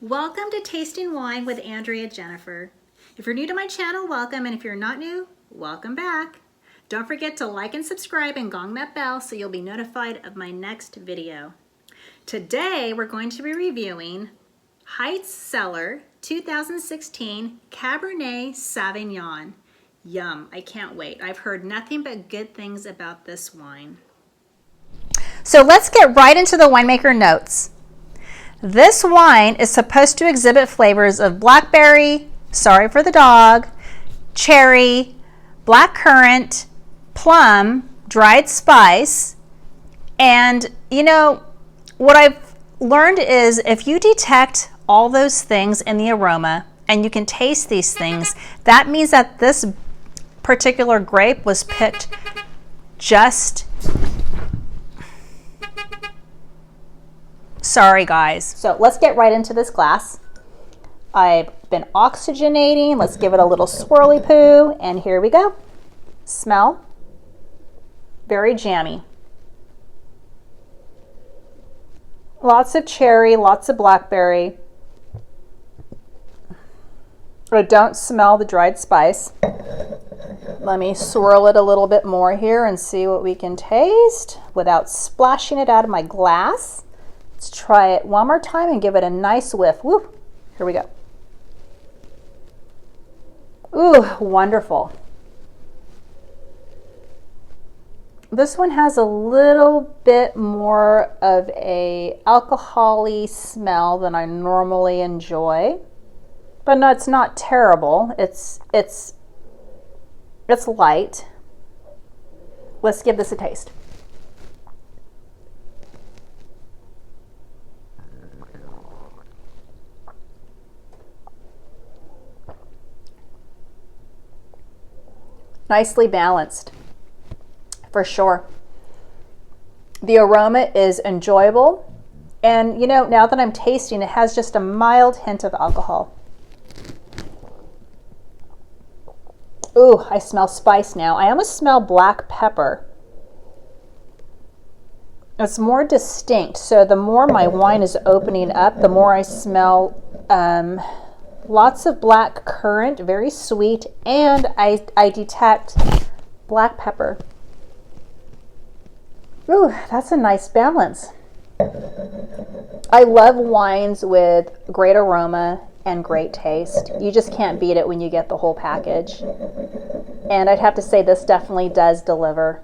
Welcome to Tasting Wine with Andrea Jennifer. If you're new to my channel, welcome, and if you're not new, welcome back. Don't forget to like and subscribe and gong that bell so you'll be notified of my next video. Today we're going to be reviewing Heitz Cellar 2016 Cabernet Sauvignon. Yum, I can't wait. I've heard nothing but good things about this wine. So let's get right into the winemaker notes. This wine is supposed to exhibit flavors of blackberry, sorry for the dog, cherry, blackcurrant, plum, dried spice, and you know, what I've learned is if you detect all those things in the aroma and you can taste these things, that means that this particular grape was picked just sorry guys. So let's get right into this glass. I've been oxygenating. Let's give it a little swirly poo, and here we go. Smell. Very jammy. Lots of cherry, lots of blackberry. I don't smell the dried spice. Let me swirl it a little bit more here and see what we can taste without splashing it out of my glass. Let's try it one more time and give it a nice whiff. Woo! Here we go. Ooh, wonderful. This one has a little bit more of a alcohol-y smell than I normally enjoy. But no, it's not terrible. It's light. Let's give this a taste. Nicely balanced, for sure. The aroma is enjoyable, and you know, now that I'm tasting, it has just a mild hint of alcohol. Ooh, I smell spice now. I almost smell black pepper. It's more distinct, so the more my wine is opening up, the more I smell lots of black currant, very sweet, and I detect black pepper. Ooh, that's a nice balance. I love wines with great aroma and great taste. You just can't beat it when you get the whole package. And I'd have to say this definitely does deliver.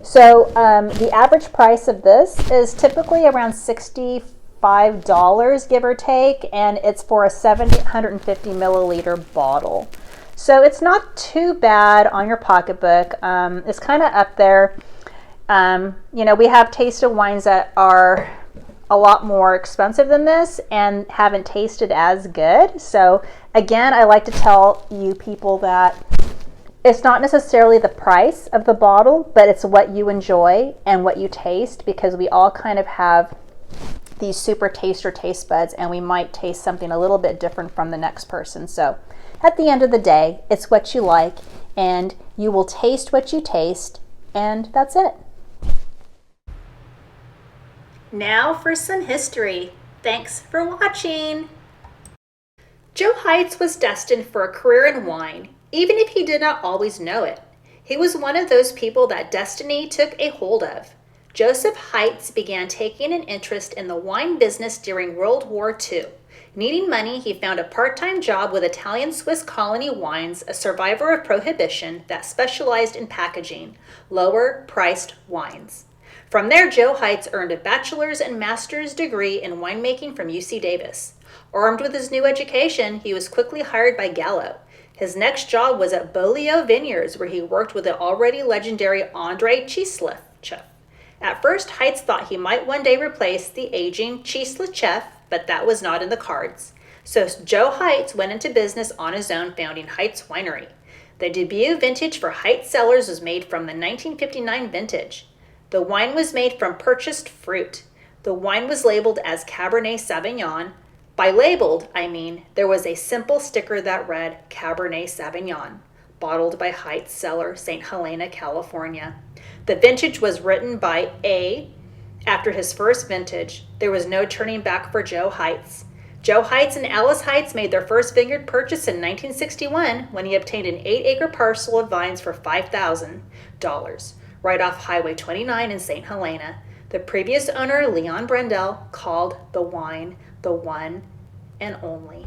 So the average price of this is typically around $65, give or take, and it's for a 750 milliliter bottle. So it's not too bad on your pocketbook. It's kind of up there. You know, we have tasted wines that are a lot more expensive than this and haven't tasted as good. So again, I like to tell you people that it's not necessarily the price of the bottle, but it's what you enjoy and what you taste, because we all kind of have these super taster taste buds, and we might taste something a little bit different from the next person. So at the end of the day, it's what you like, and you will taste what you taste, and that's it. Now for some history. Thanks for watching. Joe Heitz was destined for a career in wine, even if he did not always know it. He was one of those people that destiny took a hold of. Joseph Heitz began taking an interest in the wine business during World War II. Needing money, he found a part-time job with Italian Swiss Colony Wines, a survivor of Prohibition that specialized in packaging lower-priced wines. From there, Joe Heitz earned a bachelor's and master's degree in winemaking from UC Davis. Armed with his new education, he was quickly hired by Gallo. His next job was at Beaulieu Vineyards, where he worked with the already legendary André Chislett. At first, Heitz thought he might one day replace the aging Chislett, but that was not in the cards. So Joe Heitz went into business on his own, founding Heitz Winery. The debut vintage for Heitz Cellars was made from the 1959 vintage. The wine was made from purchased fruit. The wine was labeled as Cabernet Sauvignon. By labeled, I mean there was a simple sticker that read Cabernet Sauvignon, bottled by Heitz Cellar, St. Helena, California. The vintage was written by A. After his first vintage, there was no turning back for Joe Heitz. Joe Heitz and Alice Heitz made their first vineyard purchase in 1961 when he obtained an 8-acre parcel of vines for $5,000 right off Highway 29 in St. Helena. The previous owner, Leon Brendel, called the wine the one and only.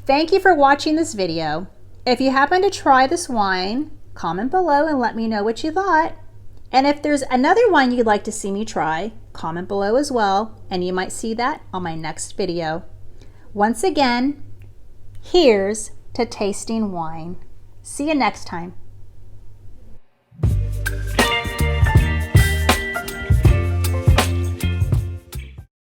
Thank you for watching this video. If you happen to try this wine, comment below and let me know what you thought. And if there's another wine you'd like to see me try, comment below as well, and you might see that on my next video. Once again, here's to tasting wine. See you next time.